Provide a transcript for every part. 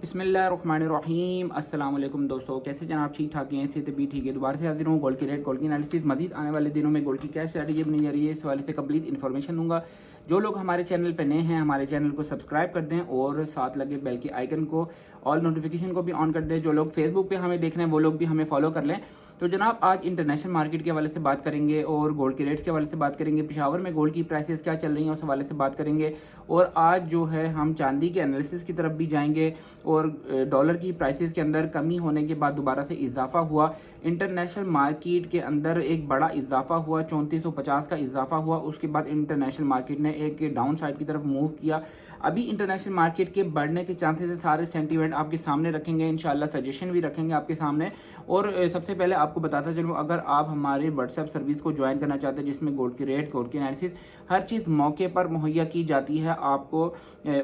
बिस्मिल्लाहिर्रहमानिर्रहीम। अस्सलाम वालेकुम दोस्तों, कैसे जनाब? ठीक ठाक हैं? ऐसे तभी ठीक है। दोबारा से हाजिर हूँ गोल्ड की रेट, गोल्ड की एनालिसिस, मजीद आने वाले दिनों में गोल्ड की क्या स्ट्रैटेजी बनी जा रही है इस वाले से कंप्लीट इन्फॉर्मेशन दूंगा। जो लोग हमारे चैनल पर नए हैं, हमारे चैनल को सब्सक्राइब कर दें और साथ लगे बेल के आइकन को, ऑल नोटिफिकेशन को भी ऑन कर दें। जो लोग फेसबुक पे हमें देख रहे हैं वो लोग भी हमें फॉलो कर लें। तो जनाब आज इंटरनेशनल मार्केट के हवाले से बात करेंगे और गोल्ड के रेट्स के हवाले से बात करेंगे। पेशावर में गोल्ड की प्राइसेस क्या चल रही हैं उस हवाले से बात करेंगे। और आज जो है हम चांदी के एनालिसिस की तरफ भी जाएंगे और डॉलर की प्राइसेस के अंदर कमी होने के बाद दोबारा से इजाफा हुआ। इंटरनेशनल मार्केट के अंदर एक बड़ा इजाफा हुआ, 3450 का इजाफा हुआ। उसके बाद इंटरनेशनल मार्केट ने एक डाउन साइड की तरफ मूव किया। अभी इंटरनेशनल मार्केट के बढ़ने के चांसेस है, सारे सेंटीमेंट आपके सामने रखेंगे, इंशाल्लाह सजेशन भी रखेंगे आपके सामने। और सबसे पहले आपको बताता चलूँ, अगर आप हमारे व्हाट्सएप सर्विस को ज्वाइन करना चाहते हैं जिसमें गोल्ड की रेट, गोल्ड की एनालिसिस, हर चीज़ मौके पर मुहैया की जाती है, आपको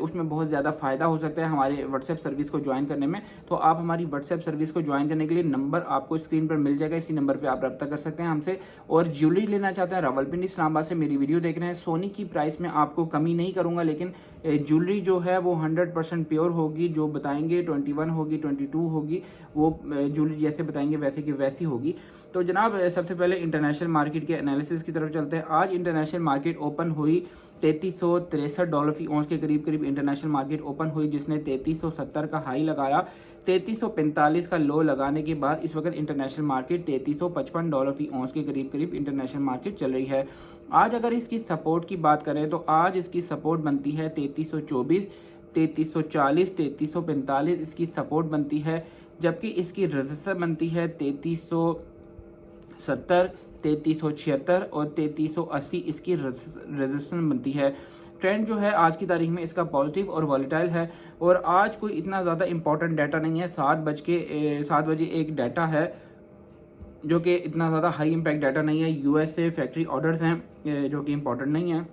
उसमें बहुत ज़्यादा फ़ायदा हो सकता है हमारे व्हाट्सएप सर्विस को ज्वाइन करने में। तो आप हमारी व्हाट्सएप सर्विस को ज्वाइन करने के लिए नंबर आपको स्क्रीन पर मिल जाएगा, इसी नंबर पर आप रब्ता कर सकते हैं हमसे। और ज्वेलरी लेना चाहते हैं, रावलपिंडी इस्लामाबाद से मेरी वीडियो देख रहे हैं, सोने की प्राइस में आपको कमी नहीं करूँगा, लेकिन ज्वेलरी जो है वो 100% प्योर होगी। जो बताएंगे 21 होगी, 22 होगी, वो ज्वेलरी जैसे बताएंगे वैसे की वैसी होगी। तो जनाब सबसे पहले इंटरनेशनल मार्केट के एनालिसिस की तरफ चलते हैं। आज इंटरनेशनल मार्केट ओपन हुई $3363 फी औंस के करीब करीब इंटरनेशनल मार्केट ओपन हुई, जिसने 3370 का हाई लगाया। 3345 का लो लगाने के बाद इस वक्त इंटरनेशनल मार्केट $3355 फी औंस के करीब करीब इंटरनेशनल मार्केट चल रही है। आज अगर इसकी सपोर्ट की बात करें तो आज इसकी सपोर्ट बनती है 3324, 3340, 3345 इसकी सपोर्ट बनती है, जबकि इसकी रेजिस्टेंस बनती है 3370, 3376 और 3380 इसकी रेजिस्टेंस बनती है। ट्रेंड जो है आज की तारीख में इसका पॉजिटिव और वॉलेटाइल है। और आज कोई इतना ज़्यादा इंपॉर्टेंट डाटा नहीं है। 7 बजे एक डाटा है जो कि इतना ज़्यादा हाई इम्पैक्ट डाटा नहीं है। यूएसए फैक्ट्री ऑर्डर्स हैं जो कि इम्पॉर्टेंट नहीं है।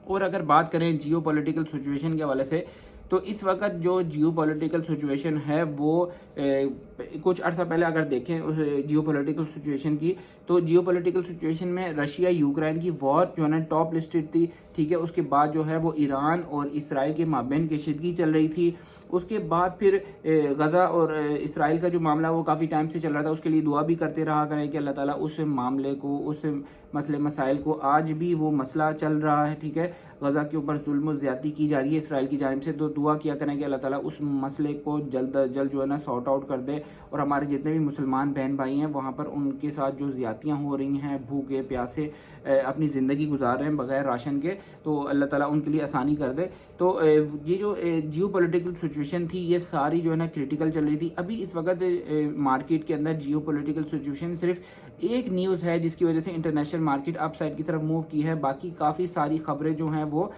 और अगर बात करें जियो पॉलिटिकल सिचुएशन के हवाले से, तो इस वक्त जो जियो पॉलिटिकल सिचुएशन है वो कुछ अर्सा पहले अगर देखें उस जियो पॉलिटिकल सिचुएशन की, तो जियो पॉलिटिकल सिचुएशन में रशिया यूक्रेन की वॉर जो है ना टॉप लिस्टेड थी, ठीक है। उसके बाद जो है वो ईरान और इसराइल के माबैन कशीदगी चल रही थी। उसके बाद फिर गज़ा और इसराइल का जो मामला वो काफ़ी टाइम से चल रहा था, उसके लिए दुआ भी करते रहा करें कि अल्लाह ताला उस मामले को, उस मसले मसाइल को, आज भी वो मसला चल रहा है, ठीक है। गज़ा के ऊपर जुल्म ज़्यादती की जा रही है इसराइल की जानिब से, तो दुआ किया करें कि अल्लाह ताला उस मसले को जल्द अज जल्द जो है ना सॉर्ट आउट कर दे। और हमारे जितने भी मुसलमान बहन भाई हैं वहाँ पर उनके साथ जो ज़्यादतियाँ हो रही हैं, भूखे प्यासे अपनी ज़िंदगी गुजार रहे हैं बगैर राशन के, तो अल्लाह ताला उनके लिए आसानी कर दे। तो ये जो जियो पॉलिटिकल सिचुएशन थी ये सारी जो है ना क्रिटिकल चल रही थी। अभी इस वक्त मार्केट के अंदर जियो पॉलिटिकल सिचुएशन सिर्फ एक न्यूज़ है जिसकी वजह से इंटरनेशनल मार्केट अप साइड की तरफ मूव की है। बाकी काफ़ी सारी खबरें जो हैं वो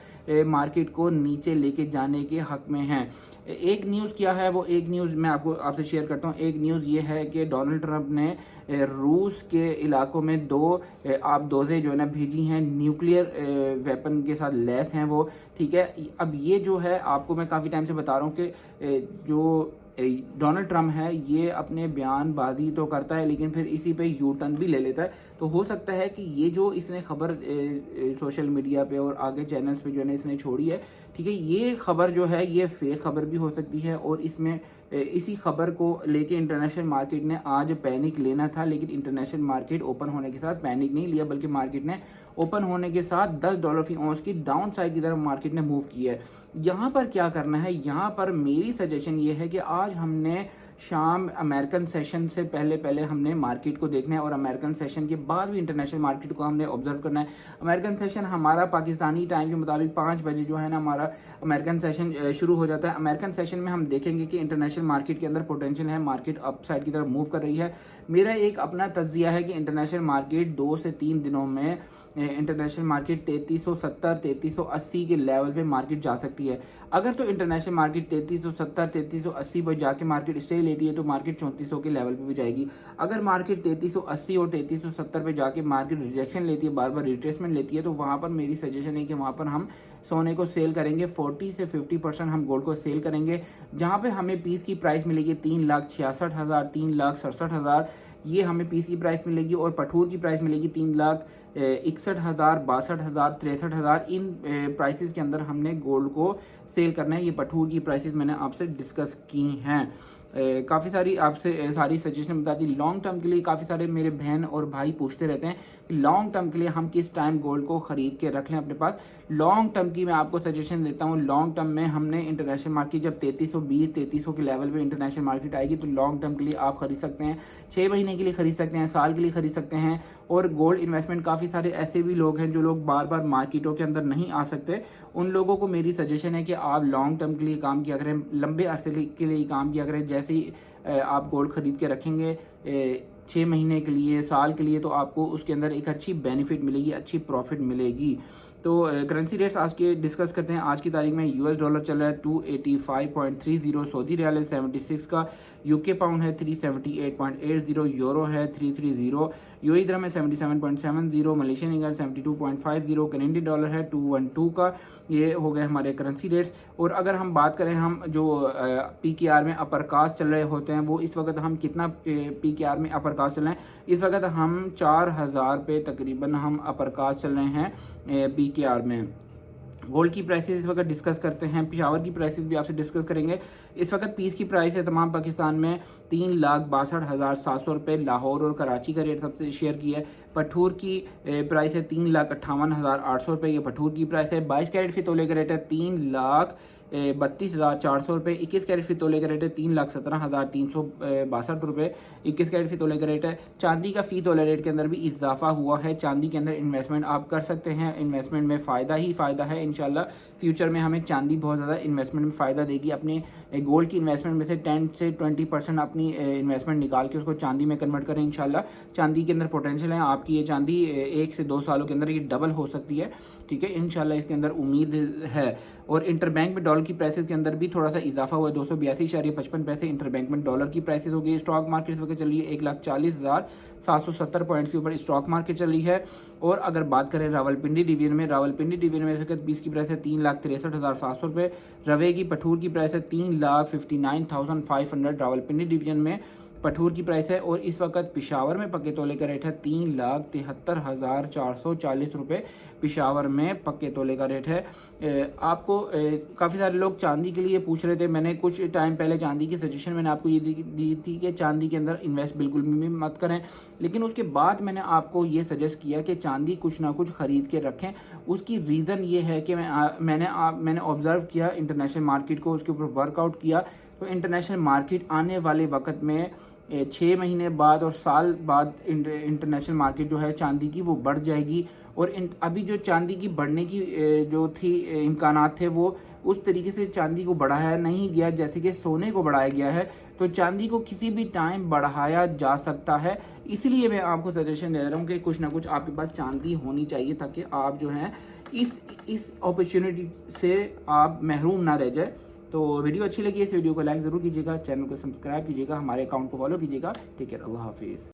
मार्केट को नीचे लेके जाने के हक में हैं। एक न्यूज़ क्या है, वो एक न्यूज़ मैं आपसे शेयर करता हूँ। एक न्यूज़ ये है कि डोनाल्ड ट्रंप ने रूस के इलाकों में दो आबदोज़ें जो है ना भेजी हैं, न्यूक्लियर वेपन के साथ लैस हैं वो, ठीक है। अब ये जो है आपको मैं काफ़ी टाइम से बता रहा हूँ कि जो डोनाल्ड ट्रंप है ये अपने बयानबाजी तो करता है लेकिन फिर इसी पे यू टर्न भी ले लेता है। तो हो सकता है कि ये जो इसने खबर सोशल मीडिया पे और आगे चैनल्स पे जो है ना इसने छोड़ी है, ठीक है, ये खबर जो है ये फेक खबर भी हो सकती है। और इसमें इसी खबर को लेके इंटरनेशनल मार्केट ने आज पैनिक लेना था, लेकिन इंटरनेशनल मार्केट ओपन होने के साथ पैनिक नहीं लिया, बल्कि मार्केट ने ओपन होने के साथ $10 फी औंस की डाउन साइड की तरफ मार्केट ने मूव किया है। यहाँ पर क्या करना है, यहाँ पर मेरी सजेशन ये है कि आज हमने शाम अमेरिकन सेशन से पहले हमने मार्केट को देखना है और अमेरिकन सेशन के बाद भी इंटरनेशनल मार्केट को हमने ऑब्जर्व करना है। अमेरिकन सेशन हमारा पाकिस्तानी टाइम के मुताबिक 5 बजे जो है ना हमारा अमेरिकन सेशन शुरू हो जाता है। अमेरिकन सेशन में हम देखेंगे कि इंटरनेशनल मार्केट के अंदर पोटेंशियल है, मार्केट अप साइड की तरफ मूव कर रही है। मेरा एक अपना तज्जिया है कि इंटरनेशनल मार्केट 2 से 3 दिनों में इंटरनेशनल मार्केट 3370, 3380 के लेवल पे मार्केट जा सकती है। अगर तो इंटरनेशनल मार्केट 3370, 3380 पर जाके मार्केट स्टे लेती है तो मार्केट 3400 के लेवल पे भी जाएगी। अगर मार्केट 3380 और 3370 पे जाके मार्केट रिजेक्शन लेती है, बार बार रिट्रेसमेंट लेती है, तो वहाँ पर मेरी सजेशन है कि वहाँ पर हम सोने को सेल करेंगे। 40 से 50% हम गोल्ड को सेल करेंगे, जहाँ पे हमें पीस की प्राइस मिलेगी 3,66,000, 3,67,000, ये हमें पीस की प्राइस मिलेगी। और पठूर की प्राइस मिलेगी 3,61,000, 62,000, 63,000। इन प्राइसेस के अंदर हमने गोल्ड को सेल करना है। ये पठूर की प्राइसेस मैंने आपसे डिस्कस की हैं। काफ़ी सारी आपसे सारी सजेशन बता दी। लॉन्ग टर्म के लिए काफ़ी सारे मेरे बहन और भाई पूछते रहते हैं कि लॉन्ग टर्म के लिए हम किस टाइम गोल्ड को ख़रीद के रख लें अपने पास। लॉन्ग टर्म की मैं आपको सजेशन देता हूँ। लॉन्ग टर्म में हमने इंटरनेशनल मार्केट जब 3320-3300 के लेवल पे इंटरनेशनल मार्केट आएगी तो लॉन्ग टर्म के लिए आप खरीद सकते हैं, 6 महीने के लिए खरीद सकते हैं, साल के लिए खरीद सकते हैं। और गोल्ड इन्वेस्टमेंट काफ़ी सारे ऐसे भी लोग हैं जो लोग बार बार मार्केटों के अंदर नहीं आ सकते, उन लोगों को मेरी सजेशन है कि आप लॉन्ग टर्म के लिए काम किया करें, लंबे अरसे के लिए काम किया करें। जैसे ही आप गोल्ड खरीद के रखेंगे 6 महीने के लिए, साल के लिए, तो आपको उसके अंदर एक अच्छी बेनिफिट मिलेगी, अच्छी प्रॉफिट मिलेगी। तो करेंसी रेट्स आज के डिस्कस करते हैं। आज की तारीख में यूएस डॉलर चल रहा है 285.30, सऊदी रियाल है 76 का, यूके पाउंड है 378.80, यूरो है 330, यूएई दिरहम है 77.70, मलेशियन रिंगिट 72.50, कैनेडियन डॉलर है 212 का। ये हो गए हमारे करेंसी रेट्स। और अगर हम बात करें, हम जो पीकेआर में अपर कास्ट चल रहे होते हैं वो इस वक्त हम कितना पीकेआर में अपर कास्ट चल रहे हैं, इस वक्त हम 4000 पे तकरीबन हम अपर कास्ट चल रहे हैं पीकेआर में। गोल्ड की प्राइसेस इस वक्त डिस्कस करते हैं, पिशावर की प्राइसेस भी आपसे डिस्कस करेंगे। इस वक्त पीस की प्राइस है तमाम पाकिस्तान में 3,62,700 रुपये। लाहौर और कराची का रेट सबसे शेयर किया है। पठूर की प्राइस है 3,58,800 रुपये, ये पठूर की प्राइस है। 22 कैरेट फी तोले का रेट है 3,32,400 रुपये। 21 कैरेट फी तोले का रेट है 3,17,362 रुपये। 21 कैरेट फी तोले का रेट है। चांदी का फी तोले रेट के अंदर भी इजाफा हुआ है। चांदी के अंदर इन्वेस्टमेंट आप कर सकते हैं, इन्वेस्टमेंट में फ़ायदा ही फ़ायदा है। इंशाल्लाह फ्यूचर में हमें चांदी बहुत ज़्यादा इन्वेस्टमेंट में फ़ायदा देगी। अपने गोल्ड की इन्वेस्टमेंट में से 10 से 20% अपनी इन्वेस्टमेंट निकाल के उसको चांदी में कन्वर्ट करें। इंशाल्लाह चांदी के अंदर पोटेंशियल है। आपकी ये चांदी 1 से 2 सालों के अंदर ये डबल हो सकती है। ठीक है, इंशाल्लाह इसके अंदर उम्मीद है। और इंटरबैंक में डॉलर की प्राइसेस के अंदर भी थोड़ा सा इजाफा हुआ है, 282.55 पैसे इंटरबैंक में डॉलर की प्राइसेस हो गई। स्टॉक मार्केट इस वक्त चल रही है 1,40,770 पॉइंट्स के ऊपर स्टॉक मार्केट चल रही है। और अगर बात करें रावलपिंडी डिवीजन में, रावलपिंडी डिवीजन में इस वक्त 20 की प्राइस है 3,63,700 रुपये। रवे की पठूर की प्राइस है 3,59,500 रावलपिंडी डिवीजन में पठूर की प्राइस है। और इस वक्त पिशावर में पक्के तोले का रेट है 3,73,440 रुपये पिशावर में पक्के तोले का रेट है। आपको काफ़ी सारे लोग चांदी के लिए पूछ रहे थे। मैंने कुछ टाइम पहले चांदी की सजेशन मैंने आपको ये दी थी कि चांदी के अंदर इन्वेस्ट बिल्कुल भी मत करें, लेकिन उसके बाद मैंने आपको ये सजेस्ट किया कि चांदी कुछ ना कुछ ख़रीद के रखें। उसकी रीज़न ये है कि मैंने ऑब्ज़र्व किया इंटरनेशनल मार्केट को, उसके ऊपर वर्कआउट किया, तो इंटरनेशनल मार्केट आने वाले वक्त में 6 महीने बाद और साल बाद इंटरनेशनल मार्केट जो है चांदी की वो बढ़ जाएगी। और अभी जो चांदी की बढ़ने की जो थी इम्कानात थे वो उस तरीके से चांदी को बढ़ाया नहीं गया जैसे कि सोने को बढ़ाया गया है। तो चांदी को किसी भी टाइम बढ़ाया जा सकता है। इसलिए मैं आपको सजेशन दे रहा हूँ कि कुछ ना कुछ आपके पास चांदी होनी चाहिए ताकि आप जो है इस अपॉर्चुनिटी से आप महरूम ना रह जाए। तो वीडियो अच्छी लगी, इस वीडियो को लाइक ज़रूर कीजिएगा, चैनल को सब्सक्राइब कीजिएगा, हमारे अकाउंट को फॉलो कीजिएगा। टेक केयर, अल्लाह हाफिज़।